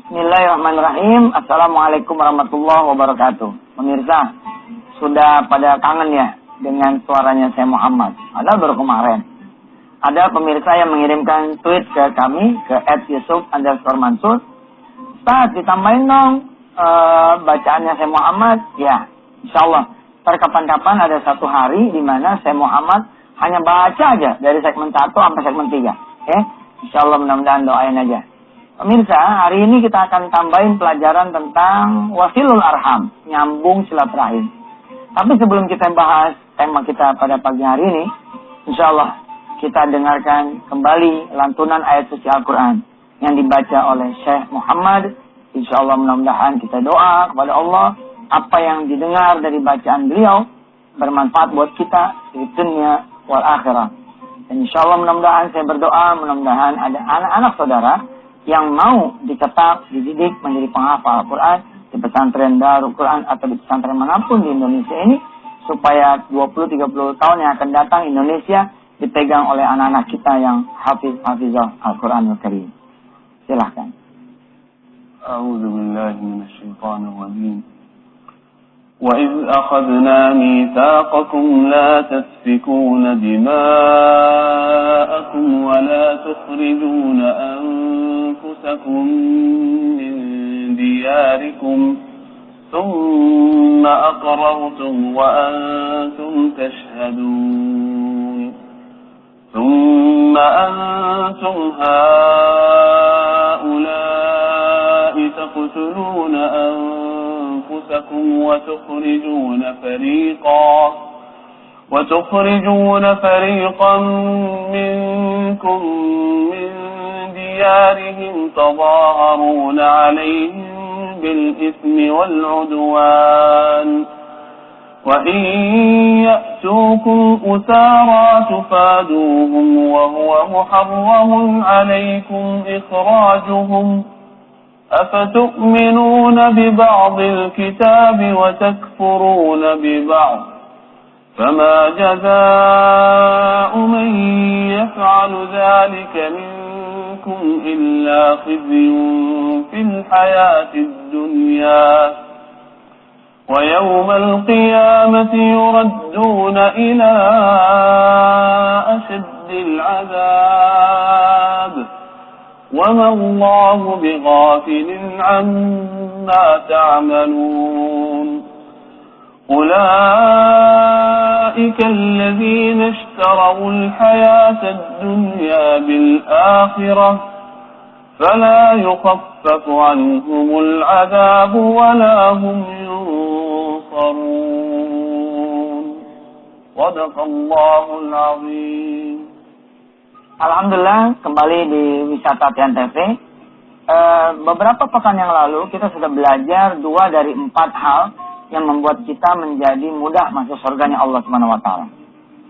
Bismillahirrahmanirrahim. Assalamualaikum warahmatullahi wabarakatuh. Pemirsa, sudah pada kangen ya dengan suaranya saya Muhammad. Padahal baru kemarin. Ada pemirsa yang mengirimkan tweet ke kami, ke @yusuf_mansur. Ustaz, ditambahin dong bacaannya saya Muhammad. Ya, insyaallah. Kapan-kapan ada satu hari di mana saya Muhammad hanya baca aja dari segmen 1 sampai segmen 3. Insyaallah, mudah-mudahan doain aja. Pemirsa, hari ini kita akan tambahin pelajaran tentang wasilul arham, nyambung silaturahim. Tapi sebelum kita bahas tema kita pada pagi hari ini, insyaallah kita dengarkan kembali lantunan ayat suci Al-Quran yang dibaca oleh Syekh Muhammad. Insyaallah mudah-mudahan kita doa kepada Allah, apa yang didengar dari bacaan beliau bermanfaat buat kita di dunia wal akhirah. Dan insyaallah mudah-mudahan saya berdoa, mudah-mudahan ada anak-anak saudara yang mau dicetak, dididik menjadi penghafal Al-Quran di pesantren Darul Quran atau di pesantren manapun di Indonesia ini, supaya 20-30 tahun yang akan datang Indonesia dipegang oleh anak-anak kita yang hafizah Al-Quranul Karim. Silahkan. A'udzu billahi minasyaitonir rajim. وَإِذْ أَخَذْنَا مِيثَاقَكُمْ لَا تَسْفِكُونَ دِمَاءَكُمْ وَلَا تُخْرِجُونَ أَنفُسَكُمْ مِنْ دِيَارِكُمْ ثُمَّ أَقْرَرْتُمْ وَأَنْتُمْ تَشْهَدُونَ ثُمَّ أَنْتُمْ هَؤُلَاءِ تَقْتُلُونَ أنفسكم وتخرجون فريقا منكم من ديارهم تظاهرون عليهم بالإثم والعدوان وإن يأتوكم أسارى تفادوهم وهو محرم عليكم إخراجهم أفتؤمنون ببعض الكتاب وتكفرون ببعض فما جزاء من يفعل ذلك منكم إلا خزي في الحياة الدنيا ويوم القيامة يردون إلى أشد العذاب وما الله بغافل عما تعملون أولئك الذين اشتروا الحياة الدنيا بالآخرة فلا يخفف عنهم العذاب ولا هم ينصرون صدق الله العظيم. Alhamdulillah, kembali di Wisata Tian TV. Beberapa pekan yang lalu kita sudah belajar 2 dari 4 hal yang membuat kita menjadi mudah masuk surganya Allah Subhanahu wa taala.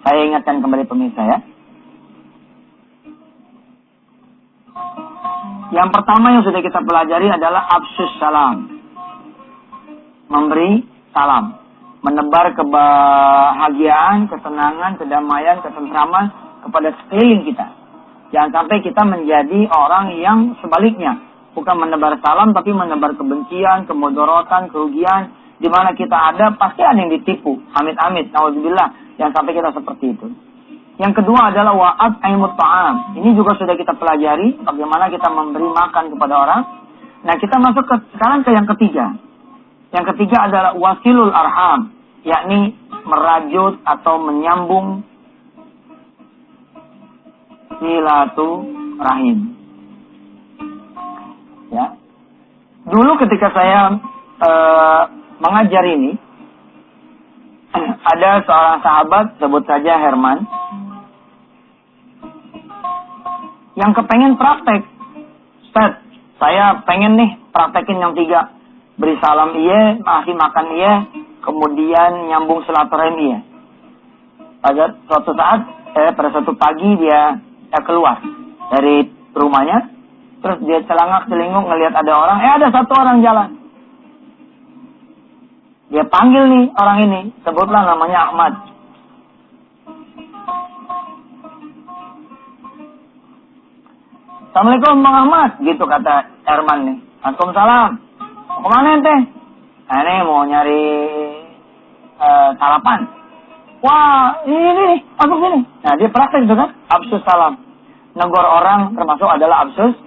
Saya ingatkan kembali pemirsa ya. Yang pertama yang sudah kita pelajari adalah afsyus salam. Memberi salam, menebar kebahagiaan, ketenangan, kedamaian, ketentraman kepada sekeliling kita. Jangan sampai kita menjadi orang yang sebaliknya, bukan menebar salam tapi menebar kebencian, kemudorotan, kerugian. Di mana kita ada pasti ada yang ditipu. Amit-amit, naudzubillah. Jangan sampai kita seperti itu. Yang kedua adalah wa'at aimut ta'am. Ini juga sudah kita pelajari bagaimana kita memberi makan kepada orang. Nah, kita masuk sekarang ke yang ketiga. Yang ketiga adalah wasilul arham, yakni merajut atau menyambung silaturahim. Ya. Dulu ketika saya mengajar ini, ada seorang sahabat, sebut saja Herman, yang kepengen praktek. Ustaz, saya pengen nih praktekin yang 3. Beri salam iya, kasih makan iya, kemudian nyambung silaturahim iya. Pada suatu saat, pada suatu pagi dia keluar dari rumahnya, terus dia celinguk ngelihat ada orang, ada satu orang jalan. Dia panggil nih orang ini, sebutlah namanya Ahmad. Assalamualaikum Bang Ahmad, gitu kata Herman nih. Waalaikumsalam. Mau kemana ente? Nah, ini mau nyari sarapan. Wah, ini nih, masuk sini. Nah, dia praktek itu kan, absus salam. Negor orang termasuk adalah absus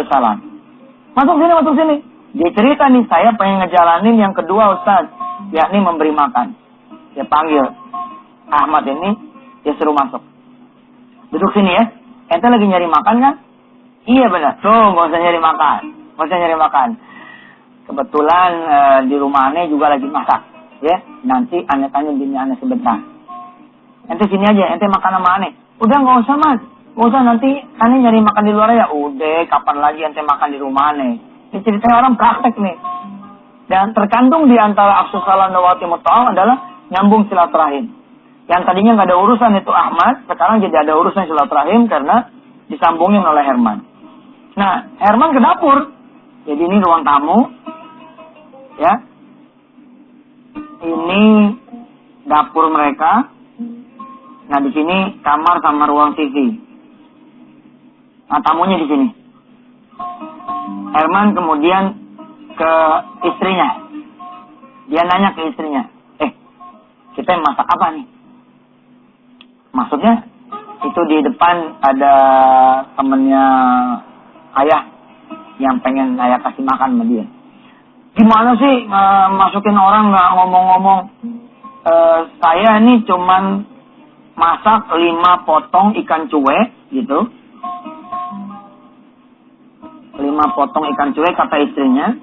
salam. Masuk sini. Dia cerita nih, saya pengen ngejalanin yang kedua Ustaz, yakni memberi makan. Dia panggil Ahmad ini, dia suruh masuk. Duduk sini ya. Ente lagi nyari makan kan? Iya benar. Tuh, nggak usah nyari makan. Kebetulan di rumah aneh juga lagi masak. Ya, nanti aneh tanya bini aneh sebentar. Ente sini aja, ente makan sama aneh. Udah nggak usah Mas. Nggak usah, nanti aneh nyari makan di luar aja. Udah, kapan lagi ente makan di rumah aneh? Ini ceritanya orang praktek nih. Dan terkandung di antara absus salam dan watimut ta'am adalah nyambung silaturahim. Yang tadinya nggak ada urusan itu Ahmad, sekarang jadi ada urusan silaturahim karena disambungin oleh Herman. Nah, Herman ke dapur. Jadi ini ruang tamu. Ya. Ini dapur mereka. Nah, di sini kamar sama ruang TV. Nah, tamunya di sini. Herman kemudian ke istrinya. Dia nanya ke istrinya, kita masak apa nih? Maksudnya, itu di depan ada temennya ayah yang pengen ayah kasih makan sama dia. Gimana sih masukin orang nggak ngomong-ngomong? Saya ini cuman masak 5 potong ikan cuek gitu. 5 potong ikan cuek kata istrinya.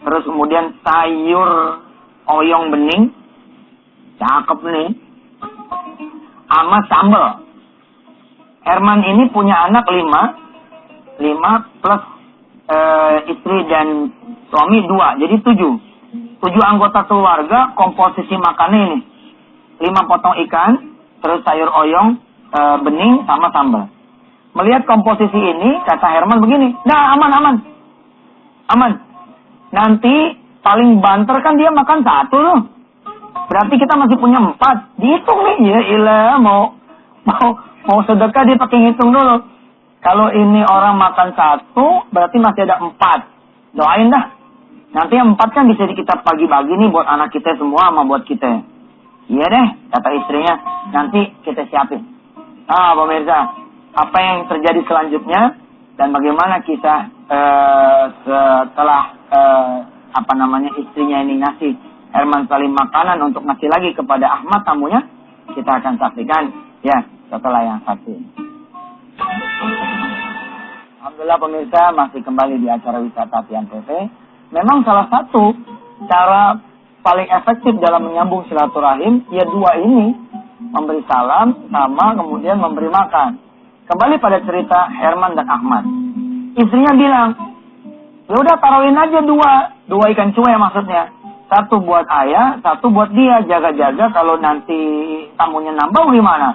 Terus kemudian sayur oyong bening. Cakep nih. Sama sambal. Herman ini punya anak 5 plus istri dan suami 2. Jadi 7 anggota keluarga. Komposisi makannya ini 5 potong ikan. Terus sayur oyong bening sama sambal. Melihat komposisi ini, kata Herman begini, nah aman. Nanti paling banter kan dia makan 1 loh. Berarti kita masih punya 4. Dihitung nih, ya ilah mau sedekah dia pakai ngitung dulu. Kalau ini orang makan 1, berarti masih ada 4. Doain dah. Nanti yang 4 kan bisa kita bagi-bagi nih buat anak kita semua sama buat kita. Iya deh, kata istrinya. Nanti kita siapin. Pemirsa. Apa yang terjadi selanjutnya dan bagaimana kisah setelah istrinya ini ngasih Herman Salim makanan untuk ngasih lagi kepada Ahmad tamunya, kita akan saksikan ya setelah yang satu ini. Alhamdulillah pemirsa, masih kembali di acara Wisata Pian TV. Memang salah satu cara paling efektif dalam menyambung silaturahim ya 2 ini, memberi salam sama kemudian memberi makan. Kembali pada cerita Herman dan Ahmad. Istrinya bilang, ya udah taruhin aja 2 ikan cuek maksudnya. 1 buat ayah, 1 buat dia. Jaga-jaga kalau nanti tamunya nambah gimana?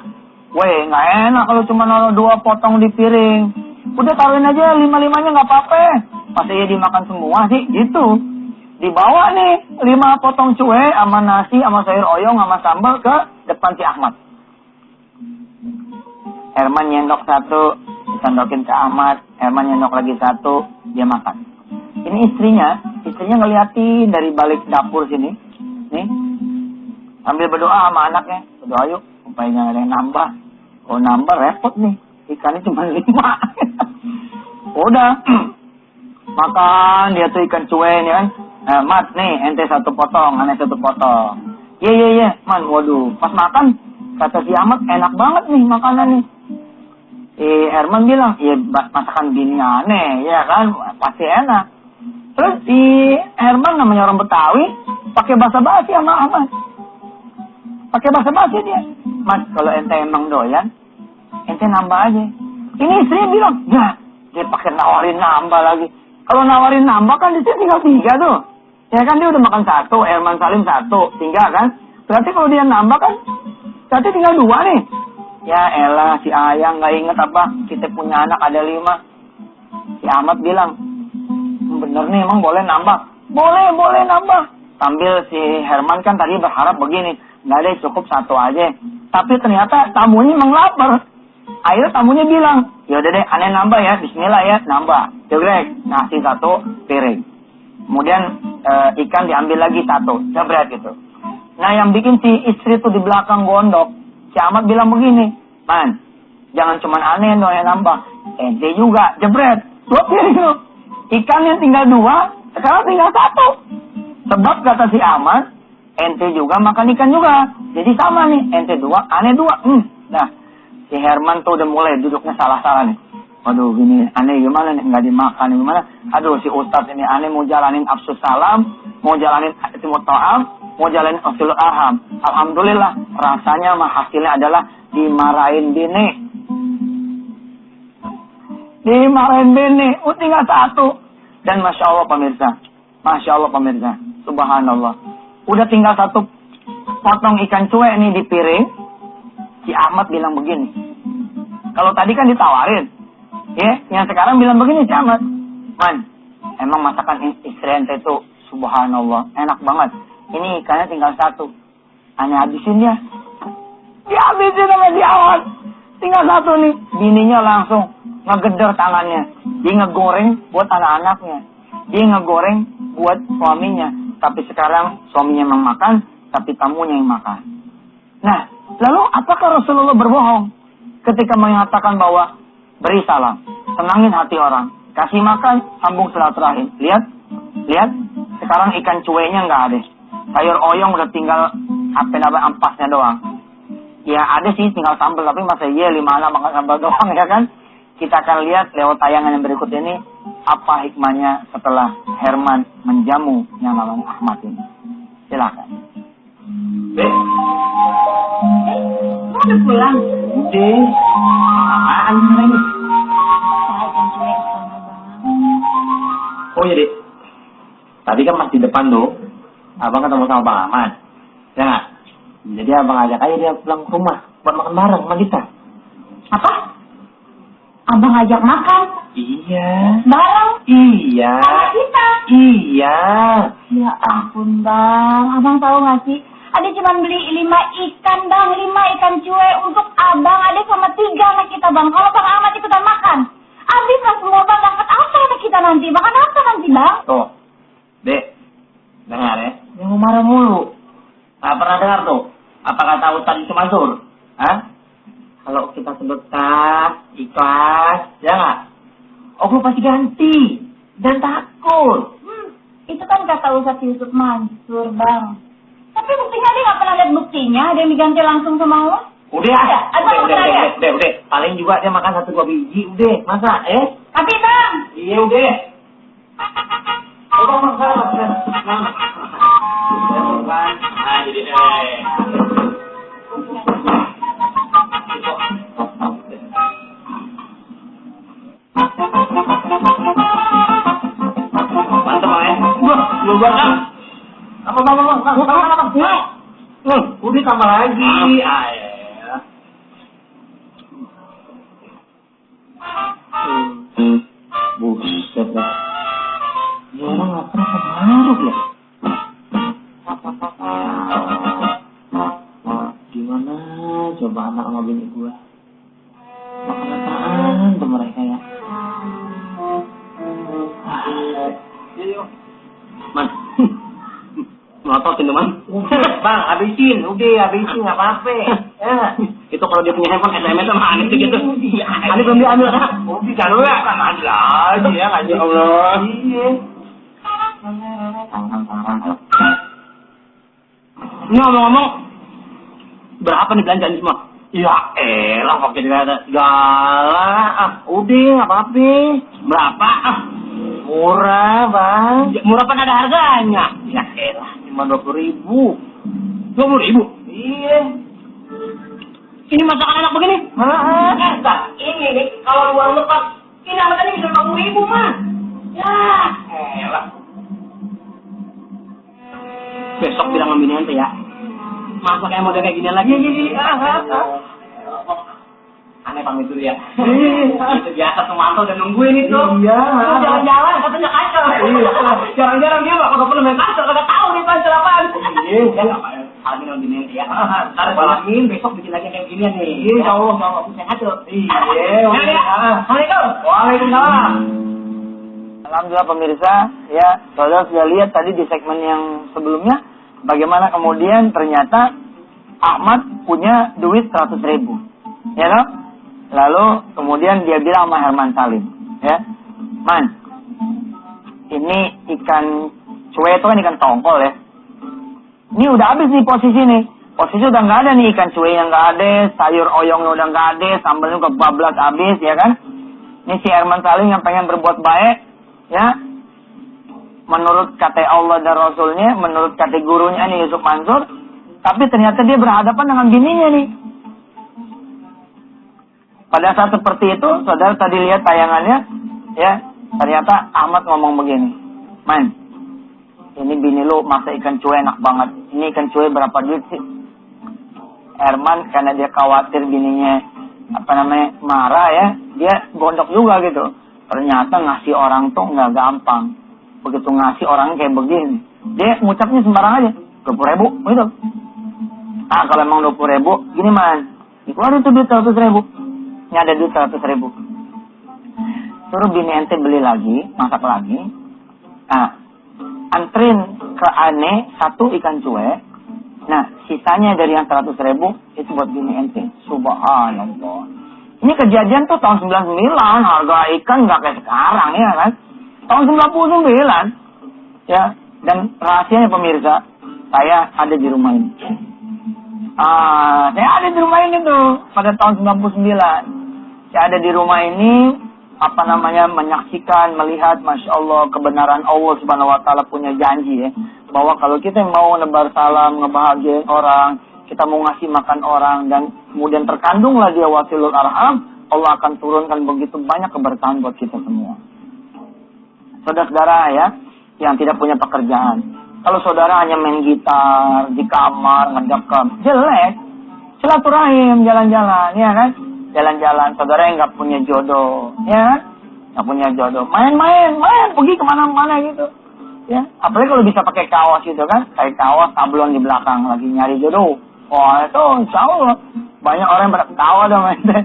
Weh, nggak enak kalau cuma naruh 2 potong di piring. Udah taruhin aja 5-5-nya nggak apa-apa. Masa ya dimakan semua sih? Gitu. Dibawa nih 5 potong cuek sama nasi, sama sayur oyong, sama sambal ke depan si Ahmad. Herman nyendok 1, disendokin ke Ahmad. Herman nyendok lagi 1, dia makan. Ini istrinya ngeliatin dari balik dapur sini. Nih, sambil berdoa sama anaknya. Berdoa yuk, supaya ada yang nambah. Kalau nambah repot nih, ikannya cuma 5. Udah, makan dia tuh ikan cuek nih kan. Mat nih, ente 1 potong, aneh 1 potong. Iya, man, waduh. Pas makan, kata si Ahmad, enak banget nih makanan nih. Herman bilang, ya masakan bini aneh, ya kan, pasti enak. Terus si Herman namanya orang Betawi, pakai bahasa basi sama Ahmad. Pakai bahasa basi dia. Mas, kalau ente emang doyan, ente nambah aja. Ini istrinya bilang, ya, dia pakai nawarin nambah lagi. Kalau nawarin nambah kan di sini tinggal 3 tuh. Ya kan dia udah makan 1, Herman Salim 1, tinggal kan. Berarti kalau dia nambah kan, berarti tinggal 2 nih. Ya elah, si ayah nggak inget apa, kita punya anak ada 5. Si Ahmad bilang, bener nih emang boleh nambah. Boleh nambah. Sambil si Herman kan tadi berharap begini, nggak deh cukup 1 aja. Tapi ternyata tamunya emang lapar. Akhirnya tamunya bilang, ya udah deh, aneh nambah ya, bismillah ya, nambah. Jegrek, nasi 1 piring. Kemudian ikan diambil lagi 1, jebret gitu. Nah yang bikin si istri tuh di belakang gondok, si Ahmad bilang begini, Man, jangan cuma aneh yang nambah, ente juga, jebret, 2 piring loh. Ikannya tinggal 2, sekarang tinggal 1. Sebab kata si Ahmad, ente juga makan ikan juga, jadi sama nih, ente 2, aneh 2. Nah, si Herman tuh udah mulai duduknya salah-salah nih. Waduh, gini aneh gimana nih, nggak dimakan gimana? Aduh, si Ustadz ini aneh mau jalanin afsus salam, mau jalanin timut ta'am, mau jalanin usul arham. Alhamdulillah, rasanya mah hasilnya adalah dimarahin bini. Dimarahin bini, tinggal 1. Dan Masya Allah pemirsa, subhanallah. Udah tinggal 1 potong ikan cuek nih di piring. Si Ahmad bilang begini. Kalau tadi kan ditawarin. Ya, yang sekarang bilang begini si Ahmad. Man, emang masakan istri ente itu subhanallah, enak banget. Ini ikannya tinggal 1. Aneh habisin ya. Dihabisin sama si Ahmad. Tinggal 1 nih. Bininya langsung ngegeder tangannya. Dia ngegoreng buat anak-anaknya. Dia ngegoreng buat suaminya. Tapi sekarang suaminya memang makan, tapi tamunya yang makan. Nah, lalu apakah Rasulullah berbohong ketika mengatakan bahwa beri salam, senangin hati orang, kasih makan, sambung silaturahim. Lihat, sekarang ikan cueknya nggak ada. Sayur oyong udah tinggal ampasnya doang. Ya ada sih tinggal sambal, tapi masa iya 5 anak makan sambal doang ya kan? Kita akan lihat lewat tayangan yang berikut ini apa hikmahnya setelah Herman menjamu yang namanya Ahmad ini. Silakan. Udah pulang? Udah. Apaan ini? Oh iya, Dek. Tadi kan masih depan tuh. Abang ketemu sama Bang Ahmad. Ya nggak? Jadi abang ajak aja dia pulang ke rumah buat makan bareng sama kita. Apa? Abang ajak makan? Iya. Bareng? Iya. Sama kita? Iya. Ya ampun Bang, Abang tahu nggak sih? Ade cuma beli 5 ikan Bang, 5 ikan cuek untuk Abang, Ade sama 3 anak kita Bang. Kalau Bang Ahmad ikutan makan, habis lah semua Bang, dapat apa anak kita nanti? Makan apa nanti Bang? Tuh, Dek, dengar ya. Yang marah mulu. Nggak pernah dengar tuh. Apa kata Ustadz Mansur? Hah? Kalau kita sedekah, ikhlas, ya nggak? Allah pasti ganti. Dan takut. Itu kan kata Ustadz Yusuf Mansur Bang. Tapi buktinya dia nggak pernah lihat buktinya, ada yang diganti langsung sama Allah. Udah, udah. Paling juga dia makan 1-2 biji, udah. Masa, Tapi Bang. Iya, udah. Abang makan. Mantap, Bang, ya? Lu bakal. Apa, Bang? Udah tambah lagi. Buset dah. Dia orang gak pernah pengaruh ya. Gimana coba anak sama bini gue? Makan apaan tuh mereka ya? Man, melototin teman. Bang, habisin, nggak apa-apa. Ya. Itu kalau dia punya handphone SMS sama Aneh tuh gitu. Aneh belum diambil kan? Oh, bisa lu ya? Kan ada aja ya, ya Allah. Iya. Ini ngomong-ngomong, berapa nih belanjaan semua? Ya elah, pakai segala. Udah, nggak apa-apa. Berapa? Murah, Bang. Murah kan ada harganya. Ya elah, cuma 20.000. 20.000? Iya. Ini masakan enak begini? Ini nih, kalau luar lepas, ini harganya bisa 50.000, Mas. Ya, elah. Besok bilang sama bini ente ya. Masa kayak model kayak gini lagi? Aneh pamit dulu ya. Itu biasa tuh mantul dan nungguin itu. Iya. Jalan-jalan katanya kacau. Jarang-jarang dia gak pernah main kacau. Kagak tahu nih kacau apaan. Iya. Amin amin ya. Ntar balamin besok bikin lagi kayak gini nih. Insya Allah mau sehat tuh. Iya. Assalamualaikum. Waalaikumsalam. Alhamdulillah pemirsa, ya saudara sudah lihat tadi di segmen yang sebelumnya bagaimana kemudian ternyata Ahmad punya duit 100.000, ya toh? Lalu kemudian dia bilang sama Herman Salim, ya, Man, ini ikan cuek itu kan ikan tongkol ya. Ini udah habis nih posisi nih. Posisi udah nggak ada nih, ikan cuek yang nggak ada, sayur oyongnya udah nggak ada, sambalnya kebablas habis ya kan. Ini si Herman Salim yang pengen berbuat baik, ya. Menurut kata Allah dan Rasulnya, menurut kata gurunya nih Yusuf Mansur, tapi ternyata dia berhadapan dengan bininya nih. Pada saat seperti itu, saudara tadi lihat tayangannya, ya, ternyata Ahmad ngomong begini, Man, ini bini lu masak ikan cuek enak banget. Ini ikan cuek berapa duit sih? Herman karena dia khawatir bininya marah ya, dia gondok juga gitu. Ternyata ngasih orang tuh nggak gampang. Begitu ngasih orang kayak begini, dia ngucapnya sembarang aja, 20.000 gitu. Ah kalau emang 20.000, gini Man, dikeluarin tuh duit 100.000. Ini ada duit 100.000. Suruh bini ente beli lagi, masak lagi. Nah, antrin ke Ane 1 ikan cuek. Nah, sisanya dari yang 100.000 itu buat bini ente. Subhanallah. Ini kejadian tuh tahun 99, harga ikan nggak kayak sekarang ya kan. Tahun 99. Ya, dan rahasianya pemirsa, saya ada di rumah ini. Saya ada di rumah ini tuh pada tahun 99. Saya ada di rumah ini, menyaksikan, melihat, Masya Allah, kebenaran Allah Subhanahu Wa Taala punya janji ya, bahwa kalau kita mau nebar salam, ngebahagiain orang, kita mau ngasih makan orang, dan kemudian terkandunglah dia wasilul arham, Allah akan turunkan begitu banyak keberkahan buat kita semua. Saudara-saudara ya, yang tidak punya pekerjaan, kalau saudara hanya main gitar di kamar, ngedekam, jelek. Silaturahim, jalan-jalan, ya kan? Jalan-jalan, saudara yang nggak punya jodoh, ya, nggak punya jodoh, main, pergi kemana-mana gitu, ya. Apalagi kalau bisa pakai kaos gitu kan, kayak kaos sablon di belakang, lagi nyari jodoh, wah itu insya Allah banyak orang yang berketawa dong ente,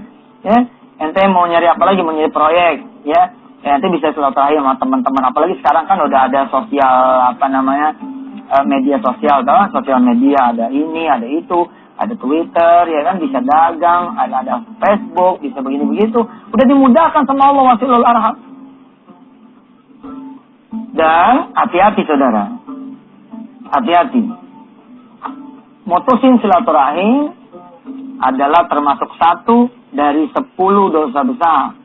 ya. Ente mau nyari apa lagi, mau nyari proyek, ya, ente bisa silaturahim sama teman-teman. Apalagi sekarang kan udah ada sosial media sosial, kan? Sosial media ada ini, ada itu. Ada Twitter, ya kan, bisa dagang, ada Facebook, bisa begini begitu. Udah dimudahkan sama Allah wasilul arham. Dan hati-hati saudara, hati-hati. Mutusin silaturahim adalah termasuk 1 dari 10 dosa besar.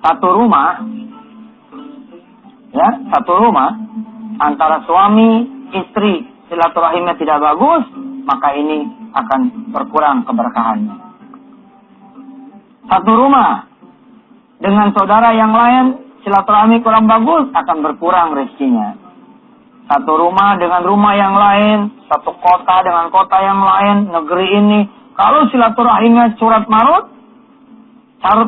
Satu rumah antara suami istri silaturahimnya tidak bagus, maka ini akan berkurang keberkahannya. Satu rumah dengan saudara yang lain silaturahmi kurang bagus, akan berkurang rezekinya. Satu rumah dengan rumah yang lain, satu kota dengan kota yang lain, negeri ini, kalau silaturahimnya carut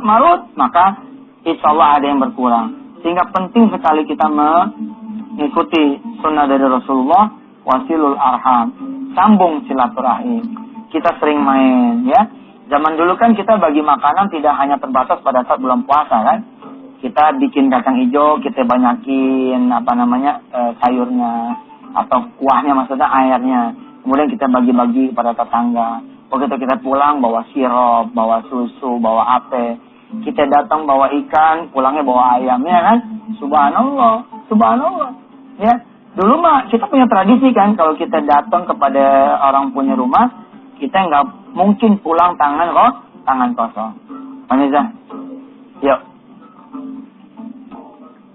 marut, maka insya Allah ada yang berkurang. Sehingga penting sekali kita mengikuti sunnah dari Rasulullah, wasilul arham, sambung silaturahim. Kita sering main ya. Zaman dulu kan kita bagi makanan tidak hanya terbatas pada saat bulan puasa kan. Kita bikin kacang hijau, kita banyakin sayurnya atau kuahnya, maksudnya airnya. Kemudian kita bagi-bagi pada tetangga. Begitu kita pulang bawa sirup, bawa susu, bawa ape. Kita datang bawa ikan, pulangnya bawa ayam ya kan. Subhanallah. Ya. Dulu mah kita punya tradisi kan, kalau kita datang kepada orang punya rumah, kita nggak mungkin pulang tangan kosong. Pemirsa, yuk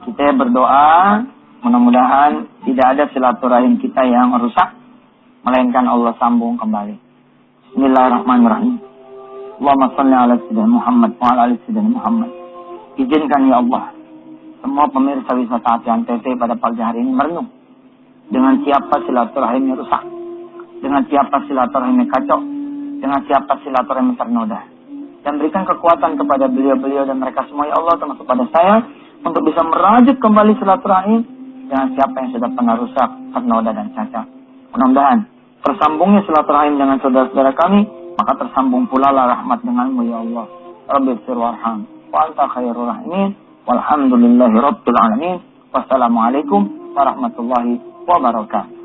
kita berdoa, mudah-mudahan tidak ada silaturahim kita yang rusak, melainkan Allah sambung kembali. Bismillahirrahmanirrahim. Allahumma shalli ala sayyidina Muhammad wa ala ali sayyidina Muhammad. Izinkan ya Allah, semua pemirsa wisata Hati Antv pada pagi hari ini merenung. Dengan siapa silaturahimnya rusak, dengan siapa silaturahimnya kacau, dengan siapa silaturahimnya ternoda. Dan berikan kekuatan kepada beliau-beliau dan mereka semua ya Allah, termasuk pada saya, untuk bisa merajut kembali silaturahim, dengan siapa yang sudah pernah rusak, ternoda dan cacat. Mudah-mudahan tersambungnya silaturahim dengan saudara-saudara kami, maka tersambung pula lah rahmat denganmu ya Allah. Rabbighfir warham wa anta khairur rahimin. Walhamdulillahi rabbil alamin. Wassalamualaikum warahmatullahi wabarakatuh.